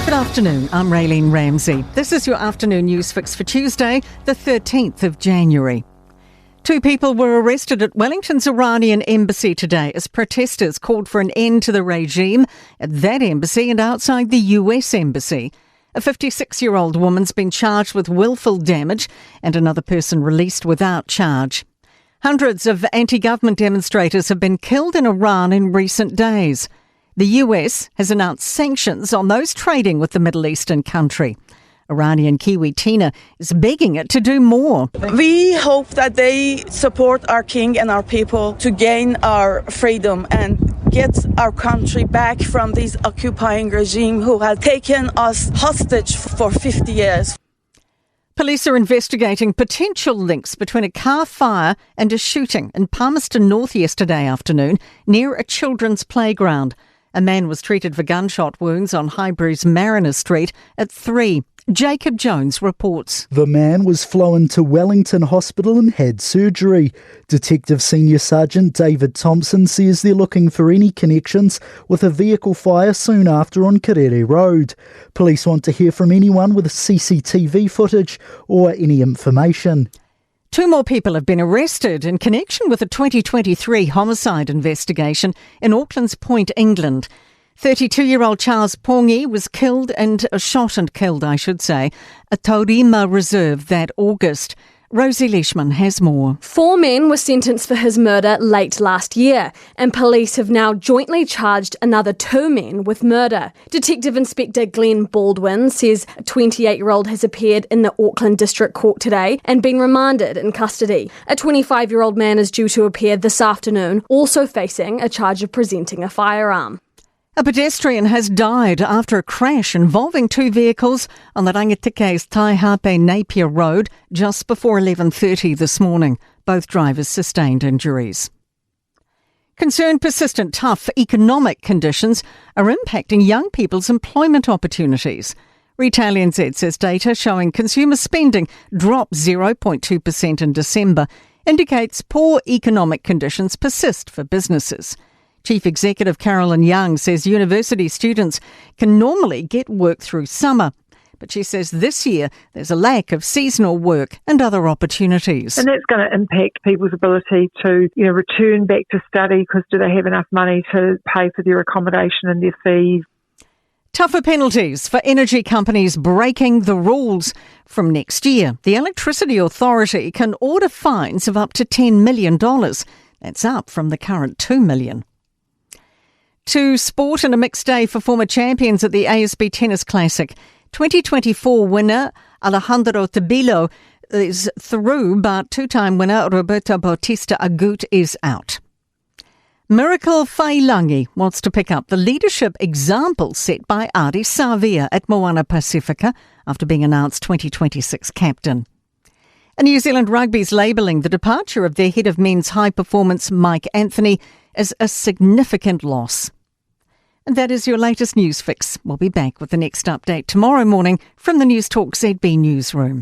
Good afternoon, I'm Raylene Ramsey. This is your afternoon news fix for Tuesday, the 13th of January. 2 people were arrested at Wellington's Iranian embassy today as protesters called for an end to the regime at that embassy and outside the US embassy. A 56-year-old woman's been charged with willful damage and another person released without charge. Hundreds of anti-government demonstrators have been killed in Iran in recent days. The US has announced sanctions on those trading with the Middle Eastern country. Iranian Kiwi Tina is begging it to do more. We hope that they support our king and our people to gain our freedom and get our country back from this occupying regime who has taken us hostage for 50 years. Police are investigating potential links between a car fire and a shooting in Palmerston North yesterday afternoon near a children's playground. A man was treated for gunshot wounds on Highbury's Mariner Street at 3. Jacob Jones reports. The man was flown to Wellington Hospital and had surgery. Detective Senior Sergeant David Thompson says they're looking for any connections with a vehicle fire soon after on Kerere Road. Police want to hear from anyone with CCTV footage or any information. 2 more people have been arrested in connection with a 2023 homicide investigation in Auckland's Point, England. 32-year-old Charles Pongi was shot and killed, at Taurima Reserve that August. Rosie Leishman has more. 4 men were sentenced for his murder late last year, and police have now jointly charged another 2 men with murder. Detective Inspector Glenn Baldwin says a 28-year-old has appeared in the Auckland District Court today and been remanded in custody. A 25-year-old man is due to appear this afternoon, also facing a charge of presenting a firearm. A pedestrian has died after a crash involving 2 vehicles on the Rangitike's Taihape Napier Road just before 11:30 this morning. Both drivers sustained injuries. Concerned persistent tough economic conditions are impacting young people's employment opportunities. Retail NZ says data showing consumer spending dropped 0.2% in December indicates poor economic conditions persist for businesses. Chief Executive Carolyn Young says university students can normally get work through summer, but she says this year there's a lack of seasonal work and other opportunities. And that's going to impact people's ability to, return back to study because do they have enough money to pay for their accommodation and their fees? Tougher penalties for energy companies breaking the rules. From next year, the Electricity Authority can order fines of up to $10 million. That's up from the current $2 million. To sport and a mixed day for former champions at the ASB Tennis Classic. 2024 winner Alejandro Tabilo is through, but 2-time winner Roberto Bautista Agut is out. Miracle Failangi wants to pick up the leadership example set by Ari Savia at Moana Pacifica after being announced 2026 captain. And New Zealand Rugby's labelling the departure of their head of men's high performance Mike Anthony as a significant loss. And that is your latest news fix. We'll be back with the next update tomorrow morning from the Newstalk ZB newsroom.